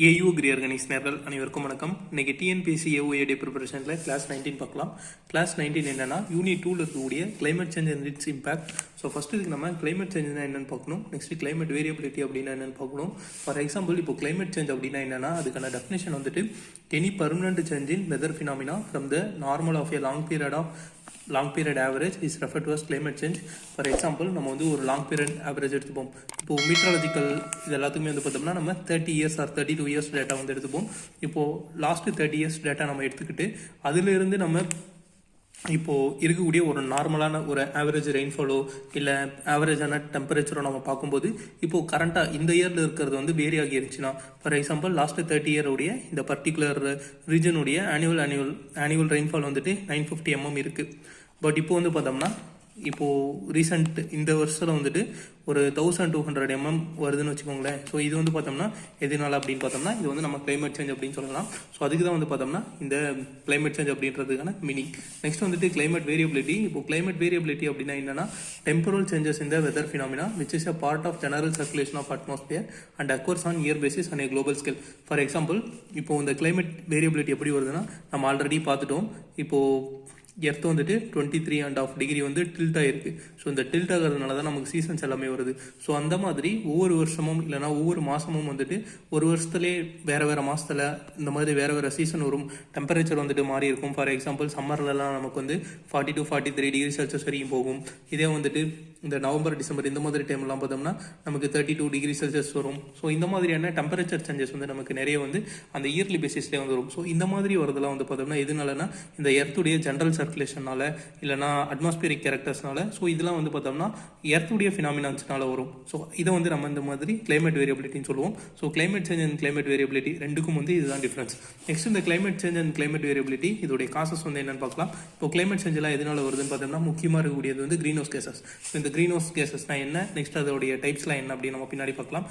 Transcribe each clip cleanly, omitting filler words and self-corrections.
AU கிரி organise நேர்கள் அனைவருக்கும் வணக்கம். இன்னைக்கு டிஎன்பிஎஸ்சி ஏஓஏடி ப்ரிப்பரேஷனில் கிளாஸ் 19 பார்க்கலாம். கிளாஸ் 19 என்னன்னா யூனிட் 2ல இருக்கக்கூடிய climate change and it's impact. So first இதுக்கு நம்ம கிளைமேட் சேஞ்ச்னா என்னன்னு பார்க்கணும். நெக்ஸ்ட் கிளைமேட் வேரியபிலிட்டி அப்படின்னா என்னன்னு பார்க்கணும். ஃபார் எக்ஸாம்பிள் இப்போ கிளைமேட் சேஞ்ச் அப்படின்னா என்னன்னா அதுக்கான டெஃபினேஷன் வந்துட்டு any permanent change in weather phenomena from the normal of a long period average is refer to as climate change. For example நம்ம வந்து ஒரு லாங் பீரியட் ஆவரேஜ் எடுத்துப்போம். இப்போ மீட்ராலஜிக்கல் இது எல்லாத்துக்குமே வந்து பார்த்தோம்னா நம்ம 30 இயர்ஸ் ஆர் 32 இயர்ஸ் டேட்டா வந்து எடுத்துப்போம். இப்போது லாஸ்ட் 30 இயர்ஸ் டேட்டா நம்ம எடுத்துக்கிட்டு அதிலிருந்து நம்ம இப்போது இருக்கக்கூடிய ஒரு நார்மலான ஒரு ஆவரேஜ் ரெயின்ஃபாலோ இல்லை ஆவரேஜான டெம்பரேச்சரோ நம்ம பார்க்கும்போது இப்போது கரண்ட்டாக இந்த இயரில் இருக்கிறது வந்து வேரி ஆகிருச்சுன்னா, ஃபார் எக்ஸாம்பிள் லாஸ்ட் 30 இயருடைய இந்த பர்டிகுலர் ரீஜனுடைய ஆனுவல் ரெயின்ஃபால் வந்துட்டு 950 mm இருக்குது. பட் இப்போ வந்து பார்த்தோம்னா இப்போது ரீசெண்ட் இந்த வருஷத்தில் வந்துட்டு ஒரு 1200 mm வருதுன்னு வச்சுக்கோங்களேன். ஸோ இது வந்து பார்த்தோம்னா எதனால அப்படின்னு பார்த்தோம்னா இது வந்து நம்ம கிளைமேட் சேஞ்ச் அப்படின்னு சொல்லலாம். ஸோ அதுக்கு தான் வந்து பார்த்தோம்னா இந்த கிளைமேட் சேஞ்ச் அப்படின்றதுக்கான மீனிங். நெக்ஸ்ட் வந்துட்டு கிளைமேட் வேரியபிலிட்டி. இப்போ கிளைமேட் வேரியபிலிட்டி அப்படின்னா என்னன்னா temporal changes in the weather phenomena which is a part of general circulation of atmosphere and occurs on year basis and a global scale. For example இப்போ இந்த climate variability எப்படி வருதுன்னா நம்ம already பார்த்துட்டோம். இப்போது earth வந்துட்டு 23.5 டிகிரி வந்து tilt ஆகிருக்கு. ஸோ இந்த டில்ட் ஆகிறதுனால தான் நமக்கு சீசன்ஸ் எல்லாமே வருது. ஸோ அந்த மாதிரி ஒவ்வொரு வருஷமும் இல்லைனா ஒவ்வொரு மாதமும் வந்துட்டு ஒரு வருஷத்துலேயே வேறு மாதத்தில் இந்த மாதிரி வேறு சீசன் வரும். டெம்பரேச்சர் வந்துட்டு மாறி இருக்கும். ஃபார் எக்ஸாம்பிள் சம்மர்லலாம் நமக்கு வந்து 40 to 43 டிகிரி செல்சியஸ் வரைக்கும் போகும். இதே வந்துட்டு இந்த நவம்பர் டிசம்பர் இந்த மாதிரி டைம்லாம் பார்த்தோம்னா நமக்கு 32 டிகிரி செல்சியஸ் வரும். ஸோ இந்த மாதிரியான டெம்பரேச்சர் சேஞ்சஸ் வந்து நமக்கு நிறைய வந்து அந்த இயர்லி பேசிஸ்லேயே வந்து வரும். ஸோ இந்த மாதிரி வரதெல்லாம் வந்து பார்த்தோம்னா எதுனாலனா இந்த எர்த்துடைய ஜென்ரல் சர்க்குலேஷனால இல்லைனா அட்மாஸ்பியரிக் கேரக்டர்ஸ்னால. ஸோ இதெல்லாம் வந்து பார்த்தோம்னா எர்த்துடைய ஃபினாமினான்ஸ்னால வரும். ஸோ இதை வந்து நம்ம இந்த மாதிரி கிளைமேட் வேரியபிலிட்டின்னு சொல்லுவோம். So climate change and climate variability ரெண்டுக்கும் வந்து இதுதான் டிஃப்ரென்ஸ். நெக்ஸ்ட் இந்த climate change and climate variability இதோடைய காசஸ் வந்து என்னன்னு பார்க்கலாம். இப்போ கிளைமேட் சேஞ்ச் எல்லாம் எதனால வருதுன்னு பார்த்தோம்னா முக்கியமாக இருக்கக்கூடியது வந்து கிரீன் ஹவுஸ் கேசஸ். இந்த கிரீன் ஹவுஸ் கேசஸ்னா என்ன, நெக்ஸ்ட் அதோடைய டைப்ஸ்லாம் என்ன அப்படின்னு நம்ம பின்னாடி பார்க்கலாம்.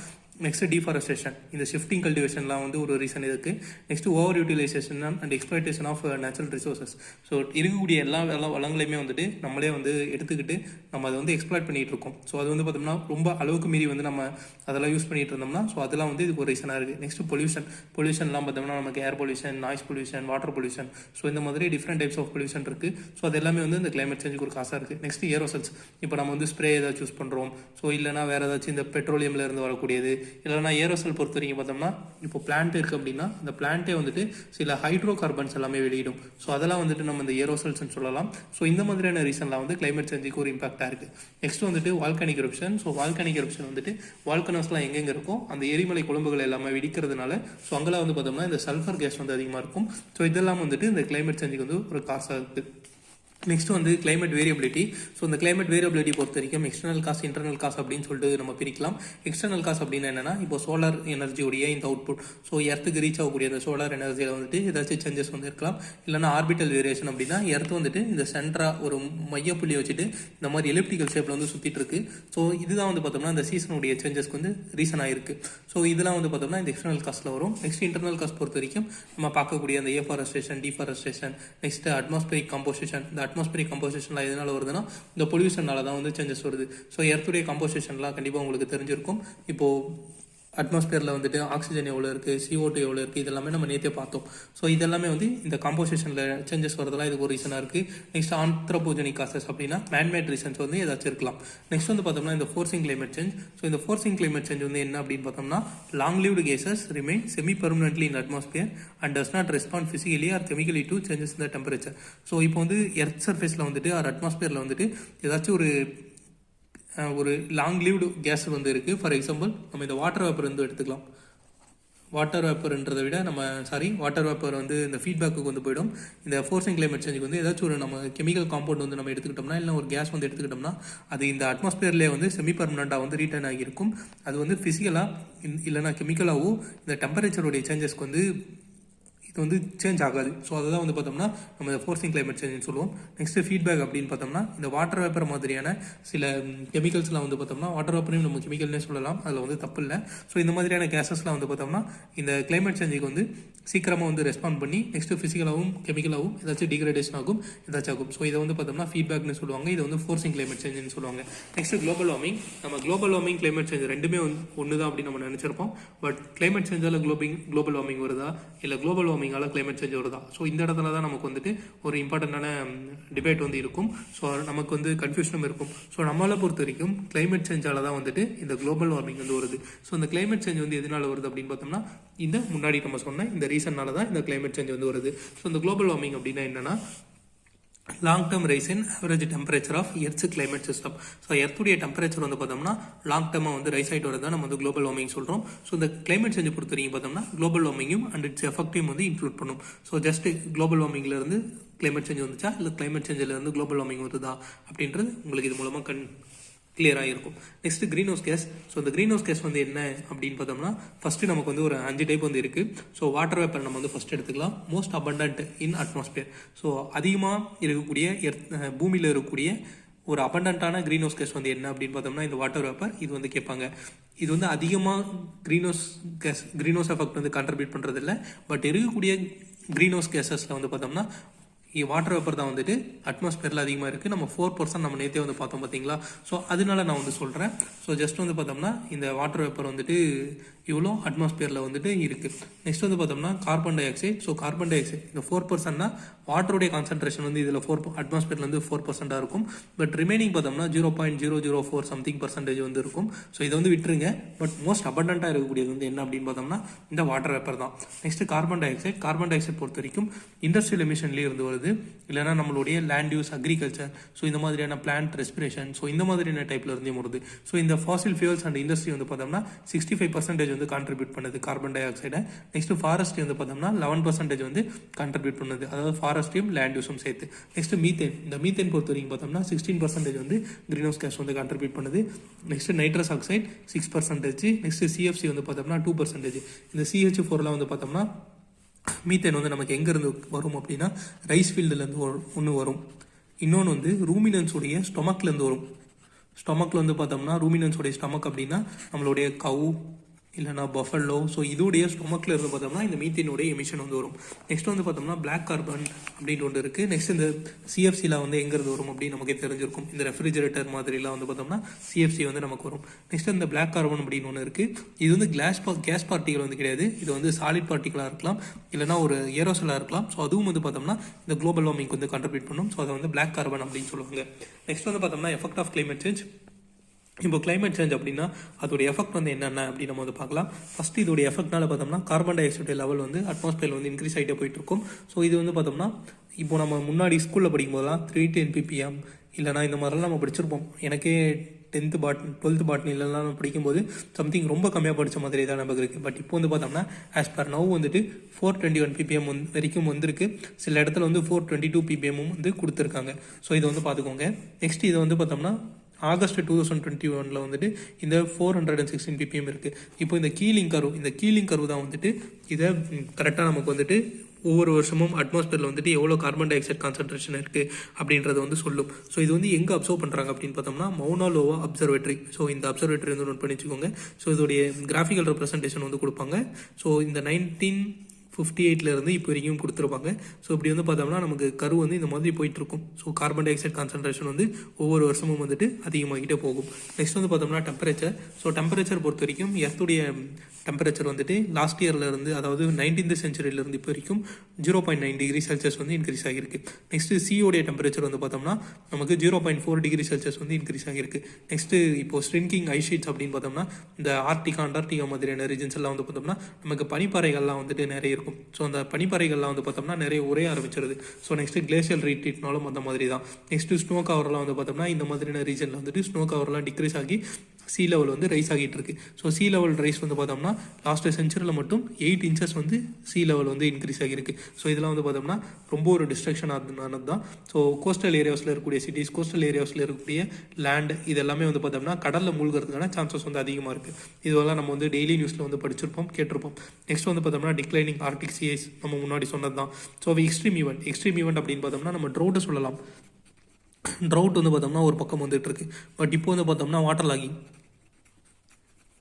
நெக்ஸ்ட் டிஃபாரஸ்டேஷன், இந்த ஷிஃப்டிங் கல்டிவேஷன்லாம் வந்து ஒரு ரீசன் இருக்குது. Next over utilization and exploitation of natural resources. So இருக்கக்கூடிய எல்லா வளங்களையுமே வந்துட்டு நம்மளே வந்து எடுத்துக்கிட்டு நம்ம அதை வந்து எக்ஸ்ப்ளாய்ட் பண்ணிகிட்டு இருக்கோம். ஸோ அது வந்து பார்த்தோம்னா ரொம்ப அளவுக்கு மீறி வந்து நம்ம அதெல்லாம் யூஸ் பண்ணிட்டு இருந்தோம்னா ஸோ அதெல்லாம் வந்து இதுக்கு ஒரு ரீசனாக இருக்குது. நெக்ஸ்ட் பொல்யூஷன்லாம் பார்த்தோம்னா நமக்கு air pollution, noise pollution, water pollution. So இந்த மாதிரி டிஃப்ரெண்ட் டைப்ஸ் ஆஃப் பொல்யூஷன் இருக்குது. ஸோ அது எல்லாமே வந்து இந்த கிளைமேட் சேஞ்சுக்கு ஒரு காசாக இருக்குது. நெக்ஸ்ட் ஏரோசல்ஸ். இப்போ நம்ம வந்து ஸ்ப்ரே ஏதாச்சும் யூஸ் பண்ணுறோம். ஸோ இல்லைனா வேறு ஏதாச்சும் இந்த பெட்ரோலியமில் இருந்து வரக்கூடியது இல்லைனா ஏரோசல் பொறுத்த வரைக்கும் பார்த்தோம்னா இப்போ பிளான்ட் இருக்குது அப்படின்னா இந்த பிளான்ட்டே வந்துட்டு சில ஹைட்ரோ கார்பன்ஸ் எல்லாமே வெளியிடும். ஸோ அதெல்லாம் வந்துட்டு நம்ம இந்த ஏரோசல்ஸ்ன்னு சொல்லலாம். ஸோ இந்த மாதிரியான ரீசன்லாம் வந்து கிளைமேட் சேஞ்சுக்கு ஒரு இம்பாக்டாக இருக்குது. நெக்ஸ்ட் வந்துட்டு volcanic eruption. So volcanic eruption வந்துட்டு வால்கனோஸ்லாம் எங்கெங்கே இருக்கும் அந்த எரிமலை குழம்புகள் எல்லாமே வெடிக்கிறதுனால ஸோ அங்கெல்லாம் வந்து பார்த்தோம்னா இந்த சல்ஃபர் கேஸ் வந்து அதிகமாக இருக்கும். ஸோ இதெல்லாம் வந்துட்டு இந்த கிளைமேட் சேஞ்சுக்கு வந்து ஒரு காசாக இருக்குது. நெக்ஸ்ட் வந்து கிளைமேட் வேரியபிலிட்டி. ஸோ இந்த கிளைமேட் வேரியபிலிட்டி பொறுத்த வரைக்கும் எக்ஸ்டர்னல் காஸ், இன்டர்னல் காஸ் அப்படின்னு சொல்லிட்டு நம்ம பிரிக்கலாம். எக்ஸ்டர்னல் காஸ் அப்படின்னா என்னன்னா இப்போ சோலார் எனர்ஜியோடைய இந்த அவுட்புட், ஸோ எர்த்துக்கு ரீச் ஆகக்கூடிய அந்த சோலார் எனர்ஜியில் வந்துட்டு ஏதாச்சும் சேஞ்சஸ் வந்து இருக்கலாம். இல்லைனா ஆர்பிட்டல் வேரியேஷன் அப்படின்னா எர்த்து வந்துட்டு இந்த சென்டராக ஒரு மையப்புள்ளி வச்சுட்டு இந்த மாதிரி எலிப்டிக்கல் ஷேப்பில் வந்து சுற்றிட்டு இருக்கு. ஸோ இதுதான் வந்து பார்த்தோம்னா இந்த சீசனுடைய சேஞ்சஸ்க்கு வந்து ரீசன் ஆயிருக்கு. ஸோ இதெல்லாம் வந்து பார்த்தோம்னா இந்த எக்ஸ்டர்னல் காஸ்ட்டில் வரும். நெக்ஸ்ட் இன்டர்னல் காஸ்ட் பொறுத்த வரைக்கும் நம்ம பார்க்கக்கூடிய அந்த afforestation, deforestation, next atmospheric composition. இந்த அட்மாஸ்பியரிக் கம்போசிஷன்லாம் எதனால வருதுன்னா இந்த பொல்யூஷனால தான் வந்து சேஞ்சஸ் வருது. ஸோ எர்த்துடைய கம்போசிஷன்லாம் கண்டிப்பாக உங்களுக்கு தெரிஞ்சிருக்கும். இப்போது அட்மாஸ்பியரில் வந்துட்டு ஆக்சிஜன் எவ்வளோ இருக்குது, CO2 எவ்வளோ இருக்குது, இதெல்லாமே நம்ம நேற்றே பார்த்தோம். ஸோ இதெல்லாமே வந்து இந்த காம்போசிஷனில் சேஞ்சஸ் வரதெல்லாம் இதுக்கு ஒரு ரீசனாக இருக்குது. நெக்ஸ்ட் ஆந்த்ரோபோஜெனிக் காசஸ் அப்படின்னா மேன்மேட் ரீசன்ஸ் வந்து ஏதாச்சும் இருக்கலாம். நெக்ஸ்ட் வந்து பார்த்தோம்னா இந்த ஃபோர்சிங் கிளைமேட் சேஞ்ச். ஸோ இந்த ஃபோர்சிங் கிளைமேட் சேஞ்ச் வந்து என்ன அப்படின்னு பார்த்தோம்னா long lived gases remain semi permanently in atmosphere and does not respond physically or chemically to changes in the temperature. So இப்போ வந்து எர்த் சர்ஃபேஸில் வந்துட்டு ஆர் அட்மாஸ்பியரில் வந்துட்டு ஏதாச்சும் ஒரு லாங் லீவ்டு கேஸ் வந்து இருக்குது. ஃபார் எக்ஸாம்பிள் நம்ம இந்த வாட்டர் வேப்பர் வந்து எடுத்துக்கலாம். வாட்டர் வேப்பர்ன்றதை விட வாட்டர் வேப்பர் வந்து இந்த ஃபீட்பேக்கு வந்து போயிடும். இந்த ஃபோர்சிங் கிளைமேட் சேஞ்சுக்கு வந்து ஏதாச்சும் ஒரு நம்ம கெமிக்கல் காம்பவுண்ட் வந்து நம்ம எடுத்துக்கிட்டோம்னா இல்லை ஒரு கேஸ் வந்து எடுத்துக்கிட்டோம்னா அது இந்த அட்மாஸ்பியர்லேயே வந்து செமி பர்மனெண்ட்டாக வந்து ரீட்டர்ன் ஆகியிருக்கும். அது வந்து ஃபிசிக்கலாக இல்லைனா கெமிக்கலாகவும் இந்த டெம்பரேச்சருடைய சேஞ்சஸ்க்கு வந்து இது வந்து சேஞ்ச் ஆகாது. ஸோ அதை தான் வந்து பார்த்தோம்னா நம்ம ஃபோர்சிங் கிளைமேட் சேஞ்சுன்னு சொல்லுவோம். நெக்ஸ்ட்டு ஃபீட்பேக் அப்படின்னு பார்த்தோம்னா இந்த வாட்டர் வேப்பர் மாதிரியான சில கெமிக்கல்ஸ்லாம் வந்து பார்த்தோம்னா வாட்டர் வேப்பரையும் நம்ம கெமிக்கல்னே சொல்லலாம், அதில் வந்து தப்பு இல்லை. ஸோ இந்த மாதிரியான கேஸஸ்லாம் வந்து பார்த்தோம்னா இந்த கிளைமேட் சேஞ்சுக்கு வந்து சீக்கிரமாக வந்து ரெஸ்பாண்ட் பண்ணி நெக்ஸ்ட்டு ஃபிசிக்கலாகவும் கெமிக்கலாகவும் ஏதாச்சும் டிகிரேடேஷன் ஆகும், ஏதாச்சும் ஆகும். ஸோ இதை வந்து பார்த்தோம்னா ஃபீட்பேக்னு சொல்லுவாங்க. இது வந்து ஃபோர்சிங் கிளைமேட் சேஞ்சுன்னு சொல்லுவாங்க. Next global warming. நம்ம குளோபல் வார்மிங் கிளைமேட் சேஞ்ச் ரெண்டுமே ஒன்று தான் அப்படின்னு நம்ம நினச்சிருப்போம். பட் கிளைமேட் சேஞ்சால் குளோபல் வார்மிங் வருதா இல்லை குளோபல் வார்மிங்கால் கிளைமேட் சேஞ்ச் வருதா? ஸோ இந்த இடத்துல தான் நமக்கு வந்துட்டு ஒரு இம்பார்ட்டண்டான டிபேட் வந்து இருக்கும். ஸோ நமக்கு வந்து கன்ஃபியூஷனும் இருக்கும். ஸோ நம்மளை பொறுத்த வரைக்கும் கிளைமேட் சேஞ்சால தான் வந்துட்டு இந்த குளோபல் வார்மிங் வந்து வருது. ஸோ இந்த கிளைமேட் சேஞ்ச் வந்து எதனால வருது அப்படின்னு பார்த்தோம்னா இந்த முன்னாடி நம்ம சொன்ன இந்த ரீசன்னால தான் இந்த கிளைமேட் சேஞ்ச் வந்து வருது. ஸோ இந்த குளோபல் வார்மிங் அப்படின்னா என்னன்னா long term rise in average temperature of earth climate system. So எர்த்துடைய டெம்பரேச்சர் வந்து பார்த்தோம்னா லாங் டேர்மாக வந்து ரைஸ் ஆகிட்டு வரது தான் நம்ம வந்து குளோபல் வார்மிங் சொல்கிறோம். ஸோ இந்த கிளைமேட் சேஞ்சை பொறுத்த வரைக்கும் பார்த்தோம்னா குளோபல் வார்மிங்கும் அண்ட் இட்ஸ் எஃபெக்டையும் வந்து இன்க்ளூட் பண்ணும். ஸோ ஜஸ்ட் குளோபல் வார்மிங்லேருந்து கிளைமேட் சேஞ்ச் வந்துச்சா இல்லை கிளைமேட் சேஞ்சிலேருந்து குளோபல் வார்மிங் வருதா அப்படின்றது உங்களுக்கு இது மூலமாக கிளியராக இருக்கும். Next green house case. So இந்த கிரீன் ஹவுஸ் கேஸ் வந்து என்ன அப்படின்னு பார்த்தோம்னா ஃபர்ஸ்ட் நமக்கு வந்து ஒரு 5 டைப் வந்து இருக்கு. ஸோ வாட்டர் வேப்பர் நம்ம வந்து ஃபர்ஸ்ட் எடுத்துக்கலாம். மோஸ்ட் அபண்டன்ட் இன் அட்மாஸ்பியர். ஸோ அதிகமாக இருக்கக்கூடிய பூமியில் இருக்கக்கூடிய ஒரு அபண்டன்ட்டான கிரீன் ஹவுஸ் கேஸ் வந்து என்ன அப்படின்னு பார்த்தோம்னா இந்த வாட்டர் வேப்பர். இது வந்து கேட்பாங்க. இது வந்து அதிகமாக கிரீன் ஹவுஸ் எஃபெக்ட் வந்து கான்ட்ரிபியூட் பண்ணுறது இல்லை. பட் இருக்கக்கூடிய கிரீன் ஹவுஸ் கேஸஸில் வந்து பார்த்தோம்னா வாட்டர் வேப்பர் தான் வந்துட்டு அட்மாஸ்பியரில் அதிகமாக இருக்குது. நம்ம 4% நம்ம நேற்றே வந்து பார்த்தோம் பார்த்தீங்களா. ஸோ அதனால நான் வந்து சொல்கிறேன். ஸோ ஜஸ்ட் வந்து பார்த்தோம்னா இந்த வாட்டர் வேப்பர் வந்துட்டு இவ்வளோ அட்மாஸ்பியரில் வந்துட்டு இருக்குது. நெக்ஸ்ட் வந்து பார்த்தோம்னா carbon di oxide. So carbon di oxide இந்த 4%னா வாட்டருடைய கான்சன்ட்ரேஷன் வந்து இதில் அட்மாஸ்பியர்லேருந்து 4% இருக்கும். பட் ரிமைனிங் பார்த்தோம்னா 0.004 சம்திங் பர்சன்டேஜ் வந்து இருக்கும். ஸோ இதை வந்து விட்டுருங்க. பட் மோஸ்ட் அபண்டண்ட்டாக இருக்கக்கூடியது வந்து என்ன அப்படின்னு பார்த்தோம்னா இந்த வாட்டர் வேப்பர் தான். Next carbon di oxide. Carbon di oxide பொறுத்த வரைக்கும் இண்டஸ்ட்ரியல் எமிஷன்லேயே இருந்து வருது, இல்லைனா நம்மளுடைய லேண்ட் யூஸ், அக்ரிகல்ச்சர், ஸோ இந்த மாதிரியான பிளான்ட் ரெஸ்பிரேஷன், ஸோ இந்த மாதிரியான டைப்ல இருந்தே வருது. ஸோ இந்த ஃபாசில் ஃபியூல்ஸ் அண்ட் இண்டஸ்ட்ரி வந்து பார்த்தோம்னா 65% வந்து கான்ட்ரிபியூட் பண்ணுது கார்பன் டை ஆக்சைடை. நெக்ஸ்ட் ஃபாரஸ்ட்ரி வந்து பார்த்தோம்னா 11% வந்து கான்ட்ரிபியூட் பண்ணுது, அதாவது ஃபாரஸ்ட்ரியும் லேண்ட் யூஸும் சேர்த்து. Next methane. இந்த மீத்தேன் பொறுத்த வரைக்கும் பார்த்தோம்னா 16% வந்து கிரீன் ஹவுஸ் கேஸ் வந்து கான்ட்ரிபியூட் பண்ணுது. Next nitrous oxide 6%. Next CFC வந்து பார்த்தோம்னா 2%. இந்த CH4 வந்து பார்த்தோம்னா மீத்தேன் வந்து நமக்கு எங்கேருந்து வரும் அப்படின்னா ரைஸ் ஃபீல்டுலேருந்து ஒன்று வரும். இன்னொன்று வந்து ரூமினன்ஸுடைய ஸ்டொமக்லேருந்து வரும். ஸ்டொமக்கில் வந்து பார்த்தோம்னா ரூமினன்ஸுடைய ஸ்டொமக் அப்படின்னா நம்மளுடைய கவு இல்லைனா பஃபல்லோ. ஸோ இதோடைய ஸ்டொமக்கில் இருந்து பார்த்தோம்னா இந்த மீத்தேனுடைய எமிஷன் வந்து வரும். நெக்ஸ்ட் வந்து பார்த்தோம்னா பிளாக் கார்பன் அப்படின்னு ஒன்று இருக்குது. நெக்ஸ்ட் இந்த சிஎஃப்சியில் வந்து எங்கேருந்து வரும் அப்படின்னு நமக்கே தெரிஞ்சிருக்கும். இந்த ரெஃப்ரிஜரேட்டர் மாதிரிலாம் வந்து பார்த்தோம்னா சிஎஃப்சி வந்து நமக்கு வரும். நெக்ஸ்ட் இந்த பிளாக் கார்பன் அப்படின்னு ஒன்று இருக்குது. இது வந்து கேஸ் பார்ட்டிகல் வந்து கிடையாது. இது வந்து சாலிட் பார்ட்டிகலாக இருக்கலாம், இல்லைனா ஒரு ஏரோசலாக இருக்கலாம். ஸோ அதுவும் வந்து பார்த்தோம்னா இந்த குளோபல் வார்மிங் வந்து கான்ட்ரிபியூட் பண்ணும். ஸோ அதை வந்து பிளாக் கார்பன் அப்படின்னு சொல்லுவாங்க. நெக்ஸ்ட் வந்து பார்த்தோம்னா எஃபெக்ட் ஆஃப் கிளைமேட் சேஞ்ச். இப்போ கிளைமேட் சேஞ்ச் அப்படின்னா அதோடைய எஃபெக்ட் வந்து என்னென்ன அப்படின்னு நம்ம வந்து பார்க்கலாம். ஃபர்ஸ்ட் இதோடைய எஃபெக்ட்னால பார்த்தோம்னா கார்பன் டை ஆக்சைடு லெவல் வந்து அட்மாஸ்பியரில் வந்து இன்க்ரீஸ் ஆகிட்டே போயிட்டு இருக்கும். ஸோ இது வந்து பார்த்தோம்னா இப்போ நம்ம முன்னாடி ஸ்கூலில் படிக்கும்போதெல்லாம் 310 ppm இல்லைனா இந்த மாதிரிலாம் நம்ம படிச்சிருப்போம். எனக்கே 12th பாட்னிலாம் நம்ம படிக்கும்போது சம்திங் ரொம்ப கம்மியாக படித்த மாதிரி தான் நமக்கு இருக்குது. பட் இப்போ வந்து பார்த்தோம்னா ஆஸ் பர் நவ் வந்துட்டு 421 ppm வரைக்கும் வந்திருக்கு. சில இடத்துல வந்து 422 ppm வந்து கொடுத்துருக்காங்க. ஸோ இதை வந்து பார்த்துக்கோங்க. நெக்ஸ்ட் இதை வந்து பார்த்தோம்னா ஆகஸ்ட் 2021 வந்துட்டு இந்த 416 ppm இருக்குது. இப்போ இந்த கீலிங் கர்வ் தான் வந்துட்டு இதை கரெக்டாக நமக்கு வந்துட்டு ஒவ்வொரு வருஷமும் அட்மாஸ்பியரில் வந்துட்டு எவ்வளோ கார்பன் டை ஆக்சைடு கான்சன்ட்ரேஷன் இருக்குது அப்படின்றத வந்து சொல்லும். ஸோ இது வந்து எங்கே அப்சர்வ் பண்ணுறாங்க அப்படின்னு பார்த்தோம்னா மவுனா லோவா அப்சர்வேட்டரி. ஸோ இந்த அப்சர்வேட்டரி வந்து நோட் பண்ணி வச்சுக்கோங்க. ஸோ இதோடைய கிராஃபிக்கல் ரெப்ரசன்டேஷன் வந்து கொடுப்பாங்க. ஸோ இந்த 1958 இப்போ வரைக்கும் கொடுத்துருப்பாங்க. ஸோ இப்படி வந்து பார்த்தோம்னா நமக்கு கரு வந்து இந்த மாதிரி போயிட்டு இருக்கும். So carbon di oxide concentration வந்து ஒவ்வொரு வருஷமும் வந்துட்டு அதிகமாகிட்டே போகும். நெக்ஸ்ட் வந்து பார்த்தோம்னா டெம்பரேச்சர். ஸோ டெம்பரேச்சர் பொறுத்த வரைக்கும் எர்த்துடைய டெம்பரேச்சர் வந்துட்டு லாஸ்ட் இயர்லேருந்து, அதாவது 19th centuryலேருந்து இப்போ வரைக்கும் 0.9 டிகிரி செல்சியஸ் வந்து இன்க்ரீஸ் ஆகிருக்கு. நெக்ஸ்ட் சியோடைய டெம்பரேச்சர் வந்து பார்த்தோம்னா நமக்கு 0.4 டிகிரி செல்சியஸ் வந்து இன்க்ரீஸ் ஆகிருக்கு. நெக்ஸ்ட் இப்போ ஸ்ட்ரிங்கிங் ஐஸ் ஷீட்ஸ் அப்படின்னு பார்த்தோம்னா இந்த அண்டார்டிகா மாதிரியான ரீஜன்ஸ் எல்லாம் வந்து பார்த்தோம்னா நமக்கு பனிப்பாறைகள்லாம் வந்துட்டு நிறைய இருக்கும். ஸோ அந்த பனிப்பாறைகள்லாம் வந்து பார்த்தோம்னா நிறைய உரைய ஆரம்பிச்சிருது. ஸோ நெக்ஸ்ட் கிளேஷியல் ரீட்ரீட்னாலும் அந்த மாதிரி தான். நெக்ஸ்ட் ஸ்னோ கவர்லாம் வந்து பார்த்தோம்னா இந்த மாதிரியான ரீஜனில் வந்துட்டு ஸ்னோ கவர்லாம் டிக்ரீஸ் ஆகி சி லெவல் வந்து ரைஸ் ஆகிட்டு இருக்கு. ஸோ சி லெவல் ரைஸ் வந்து பார்த்தோம்னா லாஸ்ட் செஞ்சுரியில் மட்டும் 8 inches வந்து சி லெவல் வந்து இன்க்ரீஸ் ஆகியிருக்கு. ஸோ இதெல்லாம் வந்து பார்த்தோம்னா ரொம்ப ஒரு டிஸ்ட்ரக்ஷன் ஆனது தான். ஸோ கோஸ்டல் ஏரியாஸில் இருக்கக்கூடிய சிட்டிஸ், கோஸ்டல் ஏரியாஸில் இருக்கக்கூடிய லேண்ட், இது எல்லாமே வந்து பார்த்தோம்னா கடலில் மூழ்கிறதுக்கான சான்சஸ் வந்து அதிகமாக இருக்குது. இதெல்லாம் நம்ம வந்து டெய்லி நியூஸில் வந்து படிச்சிருப்போம், கேட்டிருப்போம். நெக்ஸ்ட் வந்து பார்த்தோம்னா டிக்ளைனிங் ஆர்டிக் சி ஐஸ், நம்ம முன்னாடி சொன்னது தான். ஸோ எக்ஸ்ட்ரீம் ஈவெண்ட் அப்படின்னு பார்த்தோம்னா நம்ம ட்ரௌட்டை சொல்லலாம். ட்ரவுட் வந்து பார்த்தோம்னா ஒரு பக்கம் வந்துட்டு இருக்கு. பட் இப்போ வந்து பார்த்தோம்னா வாட்டர் லாகிங்,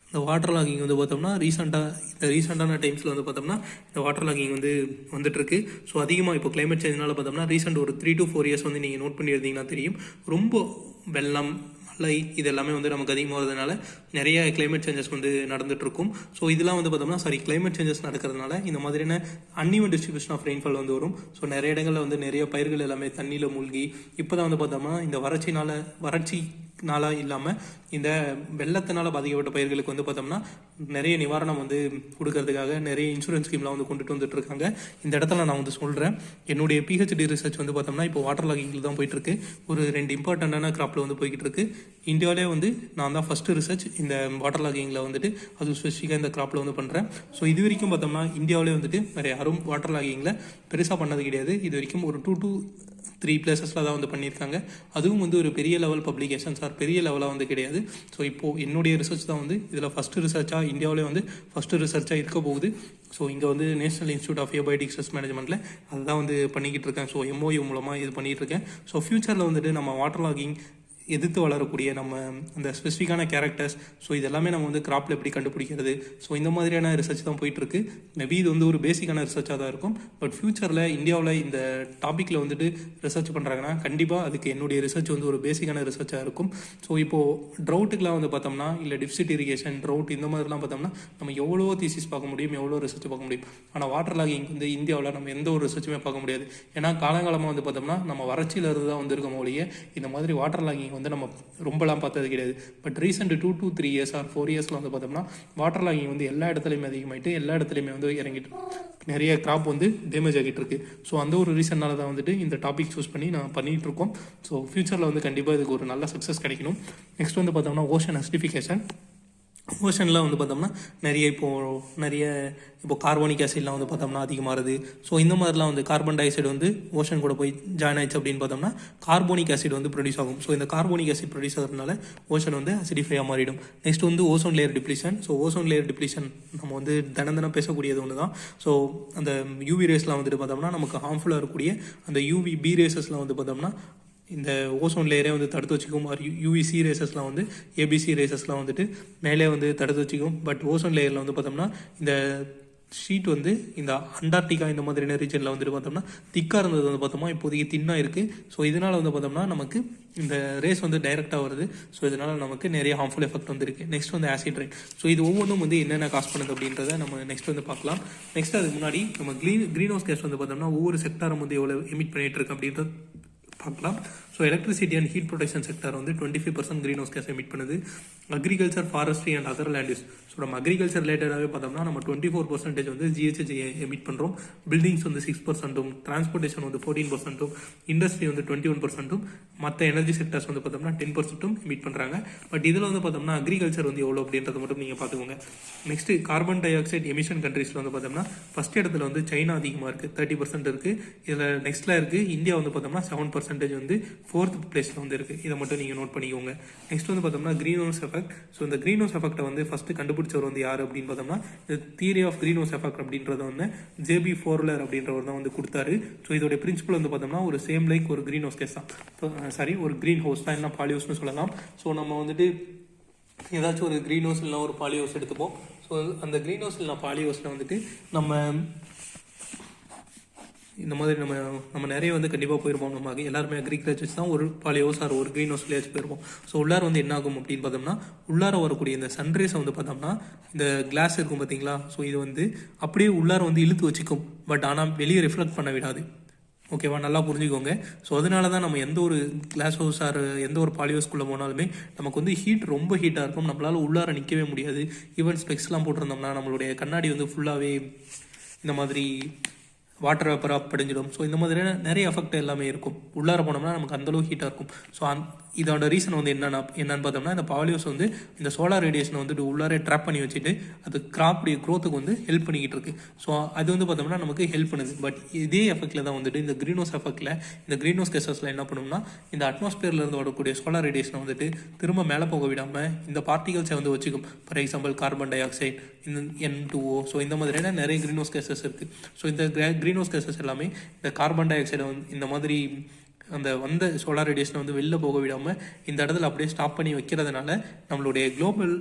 இந்த வாட்டர் லாகிங் வந்து பார்த்தோம்னா ரீசெண்டான டைம்ஸில் வந்து பார்த்தோம்னா இந்த வாட்டர் லாகிங் வந்து வந்துட்டுருக்கு. ஸோ அதிகமாக இப்போ கிளைமேட் சேஞ்ச்னால பார்த்தோம்னா ரீசெண்ட் ஒரு 3 to 4 years வந்து நீங்கள் நோட் பண்ணியிருந்தீங்கன்னா தெரியும், ரொம்ப வெள்ளம், மழை இது எல்லாமே வந்து நமக்கு அதிகமாகிறதுனால நிறைய கிளைமேட் சேஞ்சஸ் வந்து நடந்துகிட்ருக்கும். ஸோ இதெல்லாம் வந்து பார்த்தோம்னா கிளைமேட் சேஞ்சஸ் நடக்கிறதுனால இந்த மாதிரியான அன்இவன் டிஸ்ட்ரிபியூஷன் ஆஃப் ரெயின்ஃபால் வந்து வரும். ஸோ நிறைய இடங்களில் வந்து நிறைய பயிர்கள் எல்லாமே தண்ணியில் மூழ்கி இப்போ தான் வந்து பார்த்தோம்னா இந்த வறட்சினால இல்லாமல் இந்த வெள்ளத்தினால பாதிக்கப்பட்ட பயிர்களுக்கு வந்து பார்த்தோம்னா நிறைய நிவாரணம் வந்து கொடுக்கறதுக்காக நிறைய இன்சூரன்ஸ் ஸ்கீம்லாம் வந்து கொண்டுட்டு வந்துட்டு இருக்காங்க. இந்த இடத்துல நான் வந்து சொல்கிறேன், என்னுடைய PhD ரிசர்ச் வந்து பார்த்தோம்னா இப்போ வாட்டர் லாகிங்கில் தான் போயிட்டுருக்கு. ஒரு 2 இம்பார்ட்டண்ட்டான கிராப்பில் வந்து போய்கிட்டு இருக்கு. இந்தியாவிலே வந்து நான் தான் ஃபஸ்ட்டு ரிசர்ச் இந்த வாட்டர் லாகிங்கில் வந்துட்டு அது ஸ்பெசிஃபிக்காக இந்த கிராப்பில் வந்து பண்ணுறேன். ஸோ இது வரைக்கும் பார்த்தோம்னா இந்தியாவிலே வந்துட்டு நிறைய யாரும் வாட்டர் லாகிங்கில் பெருசாக பண்ணது கிடையாது. இது வரைக்கும் ஒரு 2 to 3 places-ல தான் வந்து பண்ணியிருக்காங்க. அதுவும் வந்து ஒரு பெரிய லெவல் பப்ளிகேஷன்ஸ் பெரிய லெவலாக வந்து கிடையாது. ஸோ இப்போது என்னுடைய ரிசர்ச் தான் வந்து இதில் ஃபஸ்ட்டு ரிசர்ச்சாக இந்தியாவிலே வந்து ஃபஸ்ட்டு ரிசர்ச்சாக இருக்க போகுது. ஸோ இங்கே வந்து national institute of abiotic stress மேனேஜ்மெண்ட்டில் அதுதான் வந்து பண்ணிக்கிட்டு இருக்கேன். ஸோ MOU மூலமாக இது பண்ணிகிட்டு இருக்கேன். ஸோ ஃப்யூச்சரில் வந்துட்டு நம்ம வாட்டர் லாகிங் எதிர்த்து வளரக்கூடிய நம்ம அந்த ஸ்பெசிஃபிக்கான கேரக்டர்ஸ், ஸோ இதெல்லாமே நம்ம வந்து கிராப்பில் எப்படி கண்டுபிடிக்கிறது, ஸோ இந்த மாதிரியான ரிசர்ச் தான் போயிட்டுருக்கு. மேபி இது வந்து ஒரு பேசிக்கான ரிசர்ச்சாக தான் இருக்கும். பட் ஃப்யூச்சரில் இந்தியாவில் இந்த டாப்பிக்கில் வந்துட்டு ரிசர்ச் பண்ணுறாங்கன்னா கண்டிப்பாக அதுக்கு என்னுடைய ரிசர்ச் வந்து ஒரு பேசிக்கான ரிசர்ச்சாக இருக்கும். ஸோ இப்போது ட்ரவுட்டுக்கெலாம் வந்து பார்த்தோம்னா இல்லை டிப்சிட் இரிகேஷன், ட்ரவுட் இந்த மாதிரிலாம் பார்த்தோம்னா நம்ம எவ்வளோ தீசிஸ் பார்க்க முடியும், எவ்வளோ ரிசர்ச் பார்க்க முடியும். ஆனால் வாட்டர் லாகிங் வந்து இந்தியாவில் நம்ம எந்த ஒரு ரிசர்ச்சுமே பார்க்க முடியாது. ஏன்னா காலங்காலமாக வந்து பார்த்தோம்னா நம்ம வறட்சியில் இருந்து தான் வந்திருக்க மொழியே இந்த மாதிரி வாட்டர் லாகிங் வந்து நம்ம ரொம்பலாம் பார்த்தது கிடையாது. But recent 2 to 3 years or 4 years வந்து பார்த்தோம்னா வாட்டர் லாகிங் வந்து எல்லா இடத்துலையுமே அதிகமாகிட்டு எல்லா இடத்துலையுமே வந்து இறங்கிட்டு நிறைய கிராப் வந்து டேமேஜ் ஆகிட்டு இருக்கு. ஸோ அந்த ஒரு ரீசன்னால தான் வந்துட்டு இந்த டாபிக் சூஸ் பண்ணி நான் பண்ணிகிட்டு இருக்கோம். ஸோ ஃபியூச்சரில் வந்து கண்டிப்பாக இதுக்கு ஒரு நல்ல சக்ஸஸ் கிடைக்கணும். நெக்ஸ்ட் வந்து பார்த்தோம்னா ஓஷன் அசிடிஃபிகேஷன். ஓஷனில் வந்து பார்த்தோம்னா நிறைய கார்போனிக் ஆசிட்லாம் வந்து பார்த்தோம்னா அதிகமாகுது. ஸோ இந்த மாதிரிலாம் வந்து கார்பன் டை ஆக்சைடு வந்து ஓஷன் கூட போய் ஜாயின் ஆயிடுச்சு அப்படின்னு பார்த்தோம்னா கார்போனிக் ஆசிட் வந்து ப்ரொடியூஸ் ஆகும். ஸோ இந்த கார்போனிக் ஆசிட் ப்ரொடியூஸ் ஆகிறதுனால ஓஷன் வந்து அசிடிஃபையாக மாறிடும். நெக்ஸ்ட் வந்து ozone layer depletion. So ozone layer depletion நம்ம வந்து தினம் பேசக்கூடியது ஒன்று தான். ஸோ அந்த யூவி ரேஸ்லாம் வந்துட்டு பார்த்தோம்னா நமக்கு ஹார்ம்ஃபுல்லாக இருக்கக்கூடிய அந்த UVB ரேசஸ்லாம் வந்து பார்த்தோம்னா இந்த ஓசோன் லேயரே வந்து தடுத்து வச்சுக்கும். UVC ரேசஸ்லாம் வந்து ABC ரேசஸ்லாம் வந்துட்டு மேலே வந்து தடுத்து வச்சுக்கும். பட் ஓசோன் லேயரில் வந்து பார்த்தோம்னா இந்த ஷீட் வந்து இந்த அண்டார்டிகா இந்த மாதிரியான ரீஜனில் வந்துட்டு பார்த்தோம்னா திக்காக இருந்தது வந்து பார்த்தோம்னா இப்போதைக்கு தின்னாக இருக்குது. ஸோ இதனால் வந்து பார்த்தோம்னா நமக்கு இந்த ரேஸ் வந்து டைரெக்டாக வருது. ஸோ இதனால் நமக்கு நிறைய ஹார்ம்ஃபுல் எஃபெக்ட் வந்துருக்கு. நெக்ஸ்ட் வந்து ஆசிட் ரெயின். ஸோ இது ஒவ்வொன்றும் வந்து என்னென்ன காஸ் பண்ணுது அப்படின்றத நம்ம நெக்ஸ்ட் வந்து பார்க்கலாம். நெக்ஸ்ட் அதுக்கு முன்னாடி நம்ம க்ரீன் ஹவுஸ் கேஸ் வந்து பார்த்தோம்னா ஒவ்வொரு செக்டாரும் வந்து எவ்வளோ எமிட் பண்ணிகிட்டு இருக்கு அப்படின்றது பார்க்கலாம். So electricity and heat protection sector வந்து 25% க்ரீன் ஹவுஸ் கேஸ் எமிட் பண்ணுது. Agriculture, forestry and other land use. So நம்ம அக்ரிகல்ச்சர் ரிலேட்டடாகவே பார்த்தோம்னா நம்ம 24% வந்து GHG எமிட் பண்ணுறோம். பில்டிங்ஸ் வந்து 6%, டிரான்ஸ்போர்ட்டேஷன் வந்து 14%, இண்டஸ்ட்ரி வந்து 21%, மற்ற எனர்ஜி செக்டர்ஸ் வந்து பார்த்தோம்னா 10% எமிட் பண்ணுறாங்க. பட் இதில் வந்து பார்த்தோம்னா அக்ரிகல்ச்சர் வந்து எவ்வளோ அப்படின்றத மட்டும் நீங்கள் பார்த்துக்கோங்க. Next carbon dioxide emission கண்ட்ரீஸில் வந்து பார்த்தோம்னா ஃபர்ஸ்ட் இடத்துல வந்து சைனா அதிகமாக இருக்குது, 30% இருக்குது. இதில் நெக்ஸ்ட்டில் இருக்குது இந்தியா வந்து பார்த்தோம்னா 7% வந்து 4th பிளேஸில் வந்து இருக்குது. இதை மட்டும் நீங்கள் நோட் பண்ணிக்கோங்க. நெக்ஸ்ட் வந்து பார்த்தோம்னா க்ரீன் ஹவுஸ் எஃபெக்ட். ஸோ இந்த க்ரீன் ஹவுஸ் எஃபெக்ட்டை வந்து ஃபஸ்ட்டு கண்டுபிடிச்சவர் வந்து யார் அப்படின்னு பார்த்தோம்னா இந்த theory of green house effect அப்படின்றத வந்து JB ஃபோர்லர் அப்படின்றவர் தான் வந்து கொடுத்தாரு. ஸோ இதோட பிரின்சிபல் வந்து பார்த்தோம்னா ஒரு சேம் லைக் ஒரு க்ரீன் ஹவுஸ் கேஸ் தான், ஒரு க்ரீன் ஹவுஸ் தான், என்ன பாலி ஹவுஸ்னு சொல்லலாம். ஸோ நம்ம வந்துட்டு ஏதாச்சும் ஒரு க்ரீன் ஹவுஸ் இல்லைனா ஒரு பாலி ஹவுஸ் எடுத்துப்போம். ஸோ அந்த க்ரீன் ஹவுஸ் இல்லைனா பாலி ஹவுஸில் வந்துட்டு நம்ம இந்த மாதிரி நம்ம நிறைய வந்து கண்டிப்பாக போயிருப்போம். நம்ம எல்லாருமே அக்ரிகல்ச்சர்ஸ் தான் ஒரு பாலி ஹவுஸ் ஆர் ஒரு க்ரீன் ஹவுஸ்லேயாச்சும் போயிருப்போம். ஸோ உள்ளார வந்து என்ன ஆகும் அப்படின்னு பார்த்தோம்னா உள்ளார வரக்கூடிய இந்த சன்ரைஸை வந்து பார்த்தோம்னா இந்த கிளாஸ் இருக்கும் பார்த்தீங்களா. ஸோ இது வந்து அப்படியே உள்ளார வந்து இழுத்து வச்சுக்கும். பட் ஆனால் வெளியே ரிஃப்ளெக்ட் பண்ண விடாது. ஓகேவா, நல்லா புரிஞ்சுக்கோங்க. ஸோ அதனால தான் நம்ம எந்த ஒரு கிளாஸ் ஹவுஸ் ஆர் எந்த ஒரு பாலி ஹவுஸ்குள்ளே போனாலுமே நமக்கு வந்து ஹீட் ரொம்ப ஹீட்டாக இருக்கும். நம்மளால் உள்ளார நிற்கவே முடியாது. ஈவன் ஸ்பெக்ஸ்லாம் போட்டிருந்தோம்னா நம்மளுடைய கண்ணாடி வந்து ஃபுல்லாகவே இந்த மாதிரி வாட்டர் வேப்பராக படிஞ்சிடும். ஸோ இந்த மாதிரியான நிறைய எஃபெக்ட் எல்லாமே இருக்கும். உள்ளார போனோம்னா நமக்கு அந்தளவு ஹீட்டாக இருக்கும். ஸோ இதோட ரீசன் வந்து என்னன்னு பார்த்தோம்னா இந்த பாலியோஸ் வந்து இந்த சோலார் ரேடியேஷனை வந்துட்டு உள்ளாரே ட்ராப் பண்ணி வச்சுட்டு அது கிராப்புடைய க்ரோத்துக்கு வந்து ஹெல்ப் பண்ணிக்கிட்டு இருக்கு. ஸோ அது வந்து பார்த்தோம்னா நமக்கு ஹெல்ப் பண்ணுது. பட் இதே எஃபெக்டில் தான் வந்துட்டு இந்த க்ரீன் ஹவுஸ் எஃபெக்டில் இந்த க்ரீன் ஹவுஸ் கேசஸில் என்ன பண்ணணும்னா இந்த அட்மாஸ்பியரில் இருந்து வரக்கூடிய சோலார் ரேடியேஷனை வந்துட்டு திரும்ப மேலே போக விடாமல் இந்த பார்ட்டிகல்ஸை வந்து வச்சுக்கும். For example carbon di oxide, இந்த N2O. ஸோ இந்த மாதிரியான நிறைய க்ரீன் ஹவுஸ் கேசஸ் இருக்குது. ஸோ இந்த க்ரீன் ஹவுஸ் கேசஸ் எல்லாமே இந்த கார்பன் டை ஆக்சைடை வந்து இந்த மாதிரி அந்த வந்த சோலார் ரேடியேஷனை வந்து வெளில போக விடாமல் இந்த இடத்துல அப்படியே ஸ்டாப் பண்ணி வைக்கிறதுனால நம்மளுடைய குளோபல்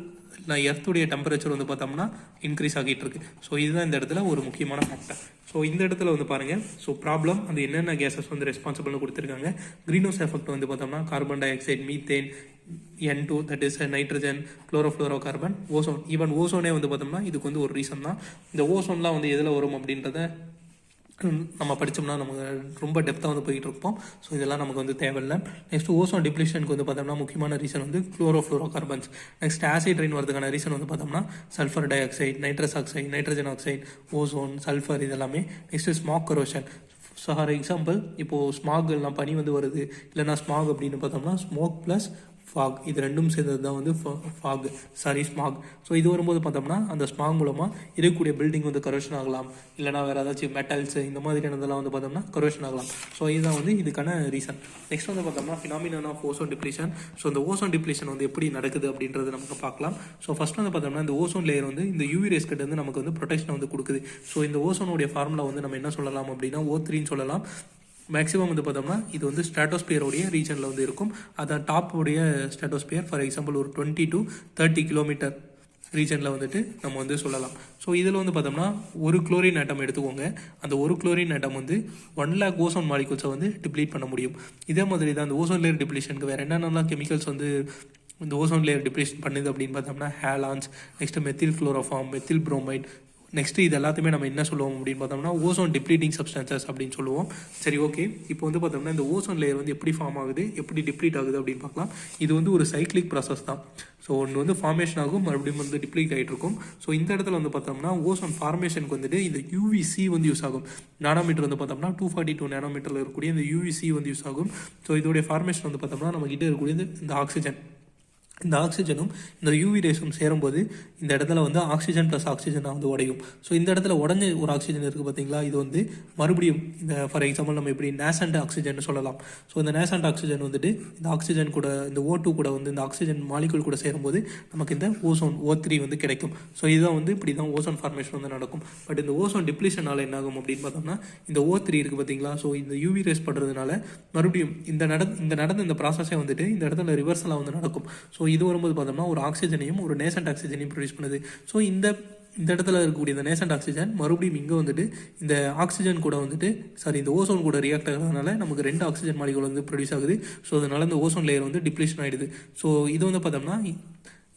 எர்த்துடைய டெம்பரேச்சர் வந்து பார்த்தோம்னா இன்க்ரீஸ் ஆகிட்டு இருக்கு. ஸோ இதுதான் இந்த இடத்துல ஒரு முக்கியமான ஃபேக்டர். ஸோ இந்த இடத்துல வந்து பாருங்கள், ஸோ ப்ராப்ளம் அது என்னென்ன கேசஸ் வந்து ரெஸ்பான்சிபிள்னு கொடுத்துருக்காங்க. க்ரீன் ஹவுஸ் எஃபெக்ட் வந்து பார்த்தோம்னா carbon dioxide, methane, N2 that is nitrogen, chlorofluorocarbon, ozone. Even ஓசோனே வந்து பார்த்தோம்னா இதுக்கு வந்து ஒரு ரீசன் தான். இந்த ஓசோன்லாம் வந்து எதில் வரும் அப்படின்றத நம்ம படித்தோம்னா நமக்கு ரொம்ப டெப்த்தாக வந்து போயிட்டு இருப்போம். ஸோ இதெல்லாம் நமக்கு வந்து தேவையில்லை. நெக்ஸ்ட் ஓசோன் டிப்ளீஷனுக்கு வந்து பார்த்தோம்னா முக்கியமான ரீசன் வந்து chlorofluorocarbons. Next acid rain வரதுக்கான ரீசன் வந்து பார்த்தோம்னா sulphur dioxide, nitrous oxide, nitrogen oxide, ozone, sulphur இதெல்லாமே. Next smog corrosion. So for example இப்போது ஸ்மாக் எல்லாம் பனி வந்து வருது, இல்லைனா ஸ்மாக் அப்படின்னு பார்த்தோம்னா ஸ்மோக் ப்ளஸ் ஃபாக், இது ரெண்டும் சேர்ந்தது தான் வந்து ஸ்மாக். ஸோ இது வரும்போது பார்த்தோம்னா அந்த ஸ்மாக் மூலமாக இருக்கக்கூடிய பில்டிங் வந்து கரோஷன் ஆகலாம், இல்லைனா வேறு ஏதாச்சும் மெட்டல்ஸ் இந்த மாதிரியானதெல்லாம் வந்து பார்த்தோம்னா கரோஷன் ஆகலாம். ஸோ இதுதான் வந்து இதுக்கான ரீசன். நெக்ஸ்ட் வந்து பார்த்தோம்னா phenomenon of ozone depletion. So இந்த ஓசோன் டிப்ளீஷன் வந்து எப்படி நடக்குது அப்படின்றது நமக்கு பார்க்கலாம். ஸோ ஃபர்ஸ்ட் வந்து பார்த்தோம்னா இந்த ஓசோன் லேயர் வந்து இந்த யூவி ரேஸ் கிட்ட வந்து நமக்கு வந்து ப்ரொடெக்ஷன் வந்து கொடுக்குது. ஸோ இந்த ஓசோனுடைய ஃபார்முலா வந்து நம்ம என்ன சொல்லலாம் அப்படின்னா O3ன்னு சொல்லலாம். மேக்ஸிமம் வந்து பார்த்தோம்னா இது வந்து ஸ்ட்ராட்டோஸ்பியருடைய ரீஜனில் வந்து இருக்கும். அதான் டாப்புடைய ஸ்ட்ராட்டோஸ்பியர் ஃபார் எக்ஸாம்பிள் ஒரு 20 to 30 கிலோமீட்டர் ரீஜனில் வந்துட்டு நம்ம வந்து சொல்லலாம். ஸோ இதில் வந்து பார்த்தோம்னா ஒரு குளோரின் ஆட்டம் எடுத்துக்கோங்க. அந்த ஒரு குளோரின் ஆட்டம் வந்து 1 lakh ஓசோன் மாலிகூல்ஸை வந்து டிப்ளீட் பண்ண முடியும். இதே மாதிரி தான் அந்த ஓசோன் லேயர் டிப்ளீஷனுக்கு வேறு என்னென்னலாம் கெமிக்கல்ஸ் வந்து இந்த ஓசோன் லேயர் டிப்ளீஷன் பண்ணுது அப்படின்னு பார்த்தோம்னா halons, next methyl chloroform, methyl bromide. Next இது எல்லாத்தையுமே நம்ம என்ன சொல்லுவோம் அப்படின்னு பார்த்தோம்னா ஓசோன் டிப்ளீட்டிங் சப்ஸ்டன்சஸ் அப்படின்னு சொல்லுவோம். சரி, ஓகே. இப்போ வந்து பார்த்தோம்னா இந்த ஓசோன் லேயர் வந்து எப்படி ஃபார்ம் ஆகுது, எப்படி டிப்ளீட் ஆகுது அப்படின்னு பார்க்கலாம். இது வந்து ஒரு சைக்ளிக் ப்ராசஸ் தான். ஸோ ஒன்று வந்து ஃபார்மேஷன் ஆகும், மறுபடியும் வந்து டிப்ளீட் ஆகிட்டு இருக்கும். ஸோ இந்த இடத்துல வந்து பார்த்தோம்னா ஓசோன் ஃபார்மேஷனுக்கு வந்துட்டு இந்த யூவிசி வந்து யூஸ் ஆகும். நானோமீட்டர் வந்து பார்த்தோம்னா 242 நானோமீட்டரில் இருக்கக்கூடிய இந்த யூவிசி வந்து யூஸ் ஆகும். ஸோ இதோடைய ஃபார்மேஷன் வந்து பார்த்தோம்னா நம்ம கிட்டே இருக்கக்கூடிய இந்த ஆக்சிஜன், இந்த ஆக்சிஜனும் இந்த யூவி ரேஸும் சேரும்போது இந்த இடத்துல வந்து ஆக்சிஜன் ப்ளஸ் ஆக்சிஜனாக வந்து உடையும். ஸோ இந்த இடத்துல உடஞ்ச ஒரு ஆக்சிஜன் இருக்குது பார்த்தீங்களா, இது வந்து மறுபடியும் இந்த ஃபார் எக்ஸாம்பிள் நம்ம எப்படி நேசன்ட் ஆக்சிஜன் சொல்லலாம். ஸோ இந்த நேசன்ட் ஆக்சிஜன் வந்துட்டு இந்த ஆக்சிஜன் கூட இந்த O2 கூட வந்து இந்த ஆக்சிஜன் மாலிகுல் கூட சேரும்போது நமக்கு இந்த ஓசோன் O3 வந்து கிடைக்கும். ஸோ இதுதான் வந்து இப்படி தான் ஓசோன் ஃபார்மேஷன் வந்து நடக்கும். பட் இந்த ஓசோன் டிப்ளீஷனால் என்ன ஆகும் அப்படின்னு பார்த்தோம்னா இந்த O3 இருக்குது பார்த்தீங்களா, ஸோ இந்த யூவி ரேஸ் படுறதுனால மறுபடியும் இந்த நடந்த இந்த ப்ராசஸே வந்துட்டு இந்த இடத்துல ரிவர்சலாக வந்து நடக்கும். ஸோ இது வரும்போது பார்த்தோம்னா ஒரு ஆக்சிஜனையும் ஒரு நேசன்ட் ஆக்சிஜனையும் ப்ரொடியூஸ் பண்ணுது. ஸோ இந்த இடத்துல இருக்கக்கூடிய இந்த நேசன்ட் ஆக்சிஜன் மறுபடியும் இங்கே வந்துட்டு இந்த ஆக்சிஜன் கூட வந்துட்டு இந்த ஓசோன் கூட ரியாக்ட் ஆகிறதுனால நமக்கு 2 ஆக்சிஜன் மாலிகுல் வந்து ப்ரொடியூஸ் ஆகுது. ஸோ அதனால இந்த ஓசோன் லேயர் வந்து டிப்ளீஷன் ஆகிடுது. ஸோ இது வந்து பார்த்தோம்னா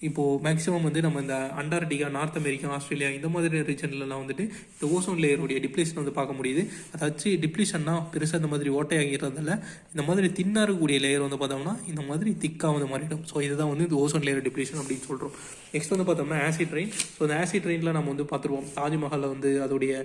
இப்போது மேக்ஸிமம் வந்து நம்ம இந்த அண்டார்டிகா, நார்த் அமெரிக்கா, ஆஸ்திரேலியா இந்த மாதிரி ரீஜன்லலாம் வந்துட்டு இந்த ஓசோன் லேயருடைய டிப்ளீஷன் வந்து பார்க்க முடியுது. அதாச்சும் டிப்ளீஷன்னா பெருசாக இந்த மாதிரி ஓட்டையாகிறதில்ல, இந்த மாதிரி தின்னாக இருக்கக்கூடிய லேயர் வந்து பார்த்தோம்னா இந்த மாதிரி திக்காக வந்து மாறிடும். ஸோ இதுதான் வந்து இந்த ஓசோன் லேயர் டிப்ளீஷன் அப்படின்னு சொல்கிறோம். நெக்ஸ்ட் வந்து பார்த்தோம்னா ஆசிட் ரெயின். ஸோ இந்த ஆசிட் ரெயினில் நம்ம வந்து பார்த்துருவோம் தாஜ்மஹாலில் வந்து அதோடைய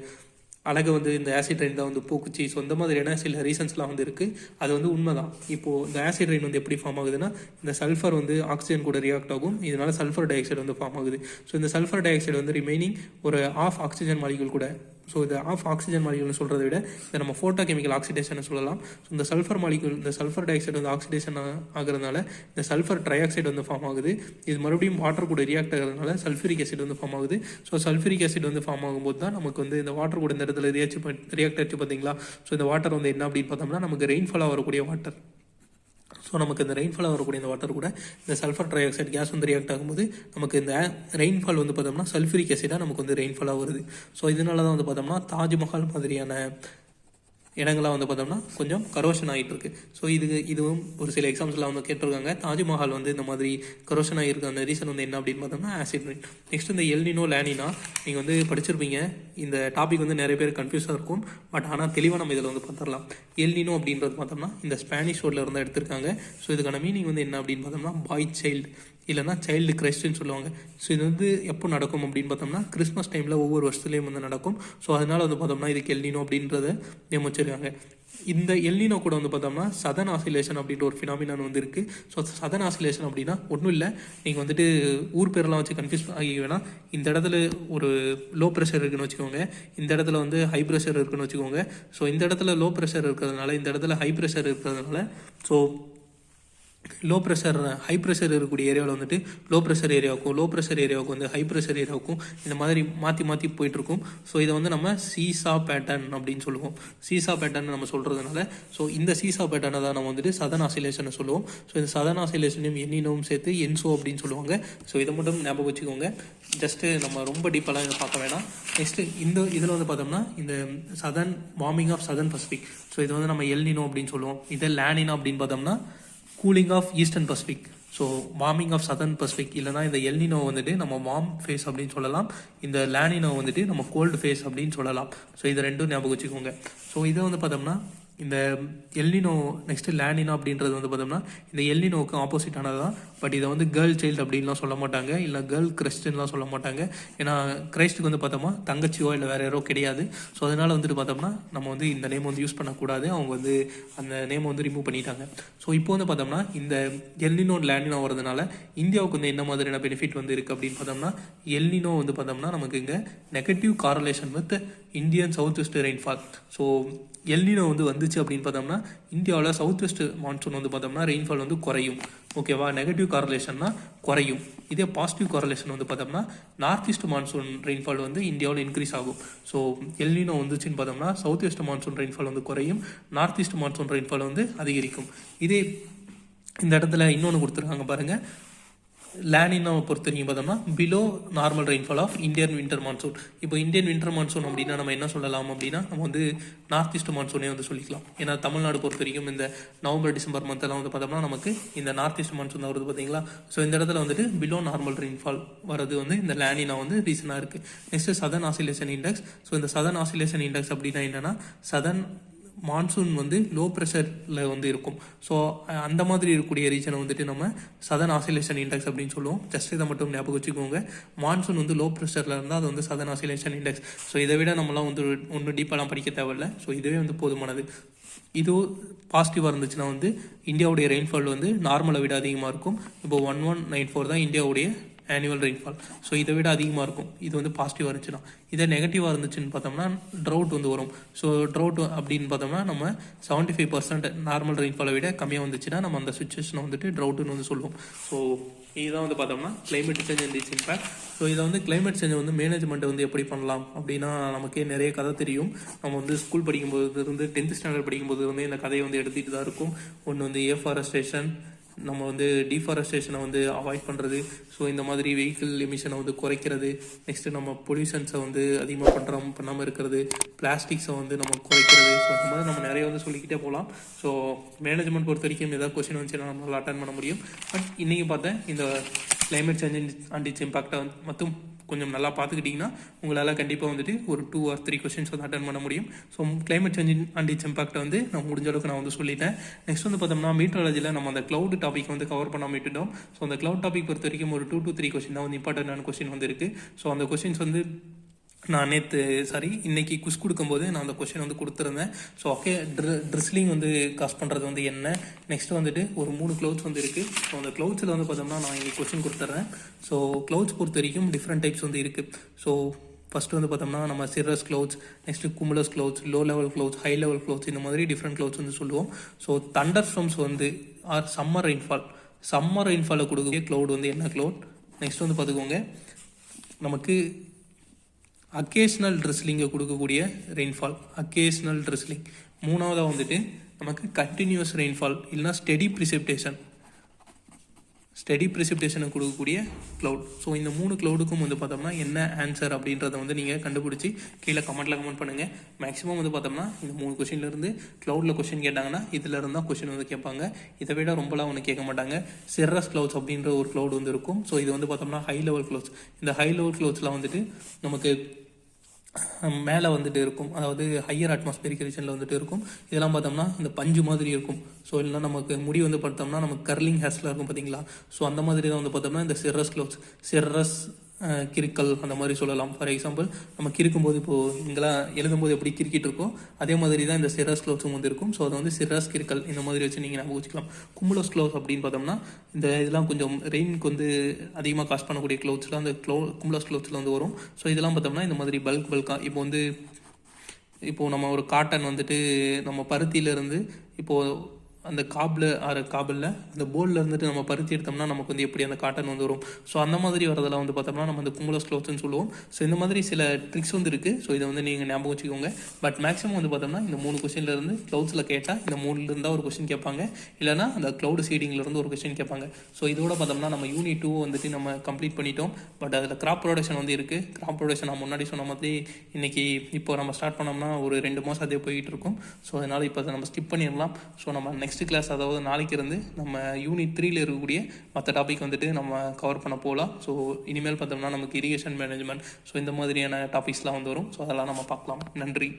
அழகு வந்து இந்த ஆசிட் ரெயின் தான் வந்து போக்குச்சு. ஸோ இந்த மாதிரியான சில ரீசன்ஸ்லாம் வந்து இருக்குது. அது வந்து உண்மை தான். இப்போது இந்த ஆசிட் ரெயின் வந்து எப்படி ஃபார்ம் ஆகுதுன்னா இந்த சல்ஃபர் வந்து ஆக்சிஜன் கூட ரியாக்ட் ஆகும். இதனால சல்ஃபர் டை ஆக்சைடு வந்து ஃபார்ம் ஆகுது. ஸோ இந்த சல்ஃபர் டை ஆக்சைடு வந்து ரிமைனிங் ஒரு ஆஃப் ஆக்சிஜன் மாலிகுல் கூட. ஸோ இது ஆஃப் ஆக்சிஜன் மாலிகுல்னு சொல்கிறத விட இதை நம்ம ஃபோட்டோ கெமிக்கல் ஆக்சிடேஷன் சொல்லலாம். ஸோ இந்த சல்ஃபர் மாலிகுல், இந்த சல்ஃபர் டை ஆக்சைடு வந்து ஆக்சிடேஷன் ஆகிறதுனால இந்த சல்ஃபர் ட்ரை ஆக்சைடு வந்து ஃபார்ம் ஆகுது. இது மறுபடியும் வாட்டர் கூட ரியாக்ட் ஆகிறதுனால சல்ஃபரிக் ஆசிட் வந்து ஃபார்ம் ஆகுது. ஸோ சல்ஃபரிக் ஆசிட் வந்து ஃபார்ம் ஆகும்போது தான் நமக்கு வந்து இந்த வாட்டர் கூட இந்த இடத்துல ரியாக்ட் ஆச்சு பார்த்தீங்களா. ஸோ இந்த வாட்டர் வந்து என்ன அப்படின்னு பார்த்தோம்னா நமக்கு ரெயின்ஃபாலாக வரக்கூடிய வாட்டர். ஸோ நமக்கு இந்த ரெயின்ஃபாலாக வரக்கூடிய இந்த வாட்டர் கூட இந்த சல்ஃபர் ட்ரை ஆக்சைடு கேஸ் வந்து ரியாக்ட் ஆகும்போது நமக்கு இந்த ரெயின்ஃபால் வந்து பார்த்தோம்னா சல்ஃபரிக் ஆசிடாக நமக்கு வந்து ரெயின்ஃபாலாக வருது. ஸோ இதனால தான் வந்து பார்த்தோம்னா தாஜ்மஹால் மாதிரியான இடங்கள்லாம் வந்து பார்த்தோம்னா கொஞ்சம் கரோஷன் ஆகிட்டு இருக்கு. ஸோ இதுவும் ஒரு சில எக்ஸாம்ஸ்லாம் வந்து கேட்டிருக்காங்க. தாஜ்மஹால் வந்து இந்த மாதிரி கரோஷன் ஆகியிருக்க அந்த ரீசன் வந்து என்ன அப்படின்னு பார்த்தோம்னா ஆசிட் ரெயின். நெக்ஸ்ட் இந்த எல்னினோ லானினா நீங்கள் வந்து படிச்சிருப்பீங்க. இந்த டாபிக் வந்து நிறைய பேர் கன்ஃபியூஸாக இருக்கும். பட் ஆனால் தெளிவாக நம்ம இதில் வந்து பார்த்துடலாம். எல்னினோ அப்படின்றது பார்த்தோம்னா இந்த ஸ்பானிஷ் வேர்டில் இருந்து எடுத்திருக்காங்க. ஸோ இதுக்கான மீனிங் வந்து என்ன அப்படின்னு பார்த்தோம்னா பாய் சைல்டு. இல்லைனா சைல்டு கிரைஸ்ட்னு சொல்லுவாங்க. ஸோ இது வந்து எப்போ நடக்கும் அப்படின்னு பார்த்தோம்னா கிறிஸ்மஸ் டைமில் ஒவ்வொரு வருஷத்துலேயும் வந்து நடக்கும். ஸோ அதனால் வந்து பார்த்தோம்னா இதுக்கு எல்னினோ அப்படின்றத நேம் வச்சிருக்காங்க. இந்த எல்னினோ கூட வந்து பார்த்தோம்னா சதன் ஆசிலேஷன் அப்படின்ற ஒரு ஃபினாமினான் வந்து இருக்குது. ஸோ சதன் ஆசிலேஷன் அப்படின்னா ஒன்றும் இல்லை, நீங்கள் வந்துட்டு ஊர் பேரெல்லாம் வச்சு கன்ஃபியூஸ் ஆகி வேணால் இந்த இடத்துல ஒரு லோ ப்ரெஷர் இருக்குன்னு வச்சுக்கோங்க, இந்த இடத்துல வந்து ஹை ப்ரெஷர் இருக்குன்னு வச்சுக்கோங்க. ஸோ இந்த இடத்துல லோ ப்ரெஷர் இருக்கிறதுனால, இந்த இடத்துல ஹை ப்ரெஷர் இருக்கிறதுனால, so low pressure high pressure இருக்கக்கூடிய ஏரியாவில் வந்துட்டு லோ ப்ரெஷர் ஏரியாவுக்கும், லோ ப்ரெஷர் ஏரியாவுக்கும் வந்து ஹை ப்ரெஷர் ஏரியாவுக்கும் இந்த மாதிரி மாற்றி மாற்றி போயிட்டுருக்கும். ஸோ இதை வந்து நம்ம சீசா பேட்டர்ன் அப்படின்னு சொல்லுவோம். சீசா பேட்டர்ன் நம்ம சொல்கிறதுனால ஸோ இந்த சீசா பேட்டர்னை தான் நம்ம வந்துட்டு சதன் ஆசிலேஷனை சொல்லுவோம். ஸோ இந்த சதன் ஆசிலேஷனையும் எண்ணினவும் சேர்த்து என்சோ அப்படின்னு சொல்லுவாங்க. ஸோ இதை மட்டும் ஞாபகம் வச்சுக்கோங்க. ஜஸ்ட்டு நம்ம ரொம்ப டீப்பெல்லாம் இதை பார்க்க வேணாம். நெக்ஸ்ட்டு இந்த இதில் வந்து பார்த்தோம்னா இந்த southern warming of southern Pacific, so இது வந்து நம்ம எல்னினோ அப்படின்னு சொல்லுவோம். இதை லேனினோ அப்படின்னு பார்த்தோம்னா cooling of eastern Pacific. So warming of southern Pacific. இல்லைனா இந்த எல்னினோ வந்துட்டு நம்ம வார்ம் ஃபேஸ் அப்படின்னு சொல்லலாம், இந்த லேனினோ வந்துட்டு நம்ம கோல்டு ஃபேஸ் அப்படின்னு சொல்லலாம். ஸோ இது ரெண்டும் ஞாபகம் வச்சுக்கோங்க. ஸோ இதை வந்து பார்த்தோம்னா இந்த எல்னினோ நெக்ஸ்ட் லேனினோ அப்படின்றது வந்து பார்த்தோம்னா இந்த எல்னினோவுக்கு ஆப்போசிட் ஆனது தான். பட் இதை வந்து கேர்ள் சைல்டு அப்படின்லாம் சொல்ல மாட்டாங்க, இல்லை கேர்ள் கிறிஸ்டின்லாம் சொல்ல மாட்டாங்க. ஏன்னா கிரைஸ்டுக்கு வந்து பார்த்தோம்னா தங்கச்சியோ இல்லை வேறு யாரோ கிடையாது. ஸோ அதனால் வந்துட்டு பார்த்தோம்னா நம்ம வந்து இந்த நேம் வந்து யூஸ் பண்ணக்கூடாது, அவங்க வந்து அந்த நேம் வந்து ரிமூவ் பண்ணிட்டாங்க. ஸோ இப்போ வந்து பார்த்தோம்னா இந்த எல்னினோ லேனினோ வரதுனால இந்தியாவுக்கு வந்து என்ன மாதிரியான பெனிஃபிட் வந்து இருக்குது அப்படின்னு பார்த்தோம்னா எல்னினோ வந்து பார்த்தோம்னா நமக்கு இங்கே negative correlation with Indian south west rainfall. So El Niño வந்து வந்துச்சு அப்படின்னு பார்த்தோம்னா இந்தியாவில் சவுத் வெஸ்ட் மான்சூன் வந்து பார்த்தோம்னா ரெயின்ஃபால் வந்து குறையும். ஓகேவா, நெகட்டிவ் காரலேஷன்னா குறையும். இதே பாசிட்டிவ் காரலேஷன் வந்து பார்த்தோம்னா நார்த் ஈஸ்ட் மான்சூன் ரெயின்ஃபால் வந்து இந்தியாவில் இன்க்ரீஸ் ஆகும். ஸோ எல்னினோ வந்துச்சுன்னு பார்த்தோம்னா சவுத் வெஸ்ட் மான்சூன் ரெயின்ஃபால் வந்து குறையும், நார்த் ஈஸ்ட் மான்சூன் ரெயின்ஃபால் வந்து அதிகரிக்கும். இதே இந்த இடத்துல இன்னொன்று கொடுத்துருக்காங்க பாருங்கள், லேனினோவை பொறுத்த வரைக்கும் பார்த்தோம்னா below normal rainfall of Indian winter monsoon. இப்போ இந்தியன் வின்டர் மான்சூன் அப்படின்னா நம்ம என்ன சொல்லலாம் அப்படின்னா நம்ம வந்து நார்த் ஈஸ்ட் மான்சூனே வந்து சொல்லிக்கலாம். ஏன்னா தமிழ்நாடு பொறுத்த வரைக்கும் இந்த நவம்பர் டிசம்பர் மந்த்தெல்லாம் வந்து பார்த்தோம்னா நமக்கு இந்த நார்த் ஈஸ்ட் மான்சூன் தான் வருது பார்த்தீங்களா. ஸோ இந்த இடத்துல வந்துட்டு பிலோ நார்மல் ரெயின்ஃபால் வரது வந்து இந்த லேனினோ வந்து ரீசனாக இருக்குது. Next southern oscillation index. So இந்த சதன் ஆசிலேஷன் இண்டெக்ஸ் அப்படின்னா என்னென்னா சதன் மான்சூன் வந்து லோ ப்ரெஷரில் வந்து இருக்கும். ஸோ அந்த மாதிரி இருக்கக்கூடிய ரீஜனை வந்துட்டு நம்ம சதன் ஆசிலேஷன் இண்டெக்ஸ் அப்படின்னு சொல்லுவோம். ஜஸ்ட் இதை மட்டும் ஞாபகம் வச்சுக்கோங்க. மான்சூன் வந்து லோ ப்ரெஷரில் இருந்தால் அது வந்து சதன் ஆசிலேஷன் இண்டெக்ஸ். ஸோ இதை விட நம்மளாம் வந்து ஒன்றும் டீப்பாலாம் படிக்க தேவையில்லை. ஸோ இதுவே வந்து போதுமானது. இது பாசிட்டிவாக இருந்துச்சுன்னா வந்து இந்தியாவுடைய ரெயின்ஃபால் வந்து நார்மலை விட அதிகமாக இருக்கும். இப்போ 1194 தான் இந்தியாவுடைய ஆனுவல் ரெயின்ஃபால். ஸோ இதை விட அதிகமாக இருக்கும். இது வந்து பாசிட்டிவாக இருந்துச்சுன்னா. இதே நெகட்டிவாக இருந்துச்சுன்னு பார்த்தோம்னா ட்ரவுட் வந்து வரும். ஸோ ட்ரவுட் அப்படின்னு பார்த்தோம்னா நம்ம 75% நார்மல் ரெயின்ஃபாலை விட கம்மியாக வந்துச்சுன்னா நம்ம அந்த சுச்சுவேஷனை வந்துட்டு ட்ரவுட்டுன்னு வந்து சொல்லுவோம். ஸோ இதுதான் வந்து பார்த்தோம்னா climate change and it's impact. So இதை வந்து கிளைமேட் சேஞ்சை வந்து மேனேஜ்மெண்ட் வந்து எப்படி பண்ணலாம் அப்படின்னா நமக்கே நிறைய கதை தெரியும். நம்ம வந்து ஸ்கூல் படிக்கும்போது இருந்து 10th ஸ்டாண்டர்ட் படிக்கும்போது வந்து இந்த கதையை வந்து எடுத்துகிட்டு தான் இருக்கும். ஒன்று வந்து ஏஃபாரஸ்டேஷன், நம்ம வந்து டீஃபாரஸ்டேஷனை வந்து அவாய்ட் பண்ணுறது, ஸோ இந்த மாதிரி வெஹிக்கிள் எமிஷனை வந்து குறைக்கிறது, நெக்ஸ்ட்டு நம்ம பொல்யூஷன்ஸை வந்து அதிகமாக பண்ணாமல் இருக்கிறது, பிளாஸ்டிக்ஸை வந்து நம்ம குறைக்கிறது. ஸோ அந்த மாதிரி நம்ம நிறைய வந்து சொல்லிக்கிட்டே போகலாம். ஸோ மேனேஜ்மெண்ட் பொறுத்த வரைக்கும் ஏதாவது கொஸ்டின் வந்துச்சுன்னா நம்மளால் அட்டன் பண்ண முடியும். பட் இன்றைக்கி பார்த்தேன் இந்த கிளைமேட் சேஞ்ச் அண்ட் இட்ஸ் இம்பாக்டை மட்டும் கொஞ்சம் நல்லா பார்த்துக்கிட்டிங்கன்னா உங்களால் கண்டிப்பாக வந்துட்டு ஒரு 2 or 3 கொஸ்டின்ஸ் வந்து அட்டன் பண்ண முடியும். So climate change and its இம்பாக்டை வந்து நான் முடிஞ்ச அளவுக்கு நான் வந்து சொல்லிட்டேன். நெக்ஸ்ட் வந்து பார்த்தோம்னா மீட்டராலஜியில் நம்ம அந்த க்ளவுட் டாபிக் வந்து கவர் பண்ணாமல் விட்டுட்டோம். ஸோ அந்த க்ளவுட் டாபிக் பொறுத்த வரைக்கும் ஒரு 2 to 3 கொஸ்டின் தான் வந்து இம்பார்ட்டன்டான கொஸ்டின் வந்து இருக்குது. ஸோ அந்த கொஸ்டின்ஸ் வந்து நான் இன்னைக்கு குஸ் கொடுக்கும்போது நான் அந்த கொஸ்டின் வந்து கொடுத்துருந்தேன். ஸோ ஓகே, ட்ரிஸ்லிங் வந்து காஸ் பண்ணுறது வந்து என்ன, நெக்ஸ்ட் வந்துட்டு ஒரு 3 க்ளவுட்ஸ் வந்து இருக்குது. ஸோ அந்த க்ளவுட்ஸில் வந்து பார்த்தோம்னா நான் இங்கே கொஸ்டின் கொடுத்துட்றேன். ஸோ க்ளவுட்ஸ் பொறுத்த வரைக்கும் டிஃப்ரெண்ட் டைப்ஸ் வந்து இருக்குது. ஸோ ஃபஸ்ட்டு வந்து பார்த்தோம்னா நம்ம cirrus clouds, next cumulus clouds, low level clouds, high level clouds, இந்த மாதிரி டிஃப்ரெண்ட் க்ளவுட்ஸ் வந்து சொல்லுவோம். ஸோ தண்டர் ஸ்டார்ம்ஸ் வந்து ஆர் சம்மர் ரெயின்ஃபாலை கொடுக்கக்கூடிய க்ளவுட் வந்து என்ன க்ளவுட். நெக்ஸ்ட் வந்து பார்த்துக்கோங்க, நமக்கு அக்கேஷ்னல் ட்ரிஸ்லிங்கை கொடுக்கக்கூடிய ரெயின்ஃபால், அக்கேஷ்னல் ட்ரிஸ்லிங். மூணாவதாக வந்துட்டு நமக்கு கண்டினியூஸ் ரெயின்ஃபால் இல்லைனா ஸ்டெடி ப்ரிசிப்டேஷனை கொடுக்கக்கூடிய க்ளவுட். ஸோ இந்த 3 க்ளவுடுக்கும் வந்து பார்த்தோம்னா என்ன ஆன்சர் அப்படின்றத வந்து நீங்கள் கண்டுபிடிச்சி கீழே கமெண்ட் பண்ணுங்கள். மேக்ஸிமம் வந்து பார்த்தோம்னா இந்த 3 கொஸ்டின்லேருந்து க்ளவுடில் கொஸ்டின் கேட்டாங்கன்னா இதில் இருந்தால் கொஸ்டின் வந்து கேட்பாங்க. இதை விட ரொம்பலாம் ஒன்று கேட்க மாட்டாங்க. சிரஸ் க்ளவுட்ஸ் அப்படின்ற ஒரு க்ளவுட் வந்து இருக்கும். ஸோ இது வந்து பார்த்தோம்னா ஹை லெவல் க்ளவுட்ஸ். இந்த ஹை லெவல் க்ளவுட்ஸில் வந்துட்டு நமக்கு மேலே வந்துட்டு இருக்கும், அதாவது ஹையர் அட்மாஸ்பியரிக் ரீஜனில் வந்துட்டு இருக்கும். இதெல்லாம் பார்த்தோம்னா இந்த பஞ்சு மாதிரி இருக்கும். ஸோ இல்லைனா நமக்கு முடி வந்து பார்த்தோம்னா நமக்கு கர்லிங் ஹேர்ஸ்லாம் இருக்கும் பார்த்தீங்களா. ஸோ அந்த மாதிரி தான் வந்து பார்த்தோம்னா இந்த சிரஸ் க்ளவுட்ஸ், சிரஸ் கிறுக்கல் அந்த மாதிரி சொல்லலாம். ஃபார் எக்ஸாம்பிள் நம்ம கிறுக்கும்போது இப்போது இங்கெல்லாம் எழுதும்போது எப்படி கிறுக்கிட்டு இருக்கோ அதே மாதிரி தான் இந்த சிரஸ் க்ளவுட்ஸும் வந்து இருக்கும். ஸோ அதை வந்து சிரஸ் கிறுக்கல் இந்த மாதிரி வச்சு நீங்கள் ஞாபகம் வச்சுக்கலாம். குமுலஸ் க்ளவுட்ஸ் அப்படின்னு பார்த்தோம்னா இந்த இதெல்லாம் கொஞ்சம் ரெயினுக்கு வந்து அதிகமாக காஸ்ட் பண்ணக்கூடிய க்ளவுட்ஸ்லாம் அந்த குமுலஸ் க்ளவுட்ஸில் வந்து வரும். ஸோ இதெல்லாம் பார்த்தோம்னா இந்த மாதிரி பல்காக இப்போது நம்ம ஒரு காட்டன் வந்துட்டு நம்ம பருத்தியிலேருந்து இப்போது அந்த காபிளில் அந்த போர்டில் இருந்துட்டு நம்ம பருத்தி எடுத்தோம்னா நமக்கு வந்து எப்படி அந்த காட்டன் வந்து வரும். ஸோ அந்த மாதிரி வரதெல்லாம் வந்து பார்த்தோம்னா நம்ம அந்த குமுலஸ் க்ளவுட்ஸ்னு சொல்லுவோம். ஸோ இந்த மாதிரி சில ட்ரிக்ஸ் வந்து இருக்குது. ஸோ இதை வந்து நீங்கள் ஞாபகம் வச்சுக்கோங்க. பட் மேக்ஸிமம் வந்து பார்த்தோம்னா இந்த 3 கொஸ்டின்லேருந்து க்ளவுட்ஸில் கேட்டால் இந்த 3 இருந்தால் ஒரு கொஸ்டின் கேட்பாங்க, இல்லைனா அந்த க்ளவுட் சீடிங்லேருந்து ஒரு கொஸ்டின் கேட்பாங்க. ஸோ இதோட பார்த்தோம்னா நம்ம யூனிட் 2 வந்துட்டு நம்ம கம்ப்ளீட் பண்ணிட்டோம். பட் அதில் கிராப் ப்ரொடக்ஷன் வந்து இருக்குது. கிராப் ப்ரொடக்ஷன் நான் முன்னாடி சொன்ன மாதிரி இப்போ நம்ம ஸ்டார்ட் பண்ணோம்னா ஒரு 2 மாதம் அதே போயிட்டு இருக்கும். ஸோ அதனால் இப்போ அதை நம்ம ஸ்கிப் பண்ணிடலாம். ஸோ நம்ம நெக்ஸ்ட் கிளாஸ், அதாவது நாளைக்கு இருந்து நம்ம யூனிட் 3ல் இருக்கக்கூடிய மற்ற டாபிக் வந்துட்டு நம்ம கவர் பண்ண போகலாம். ஸோ இனிமேல் பார்த்தோம்னா நமக்கு இரிகேஷன் மேனேஜ்மெண்ட், ஸோ இந்த மாதிரியான டாபிக்ஸ்லாம் வந்து வரும். ஸோ அதெல்லாம் நம்ம பார்க்கலாம். நன்றி.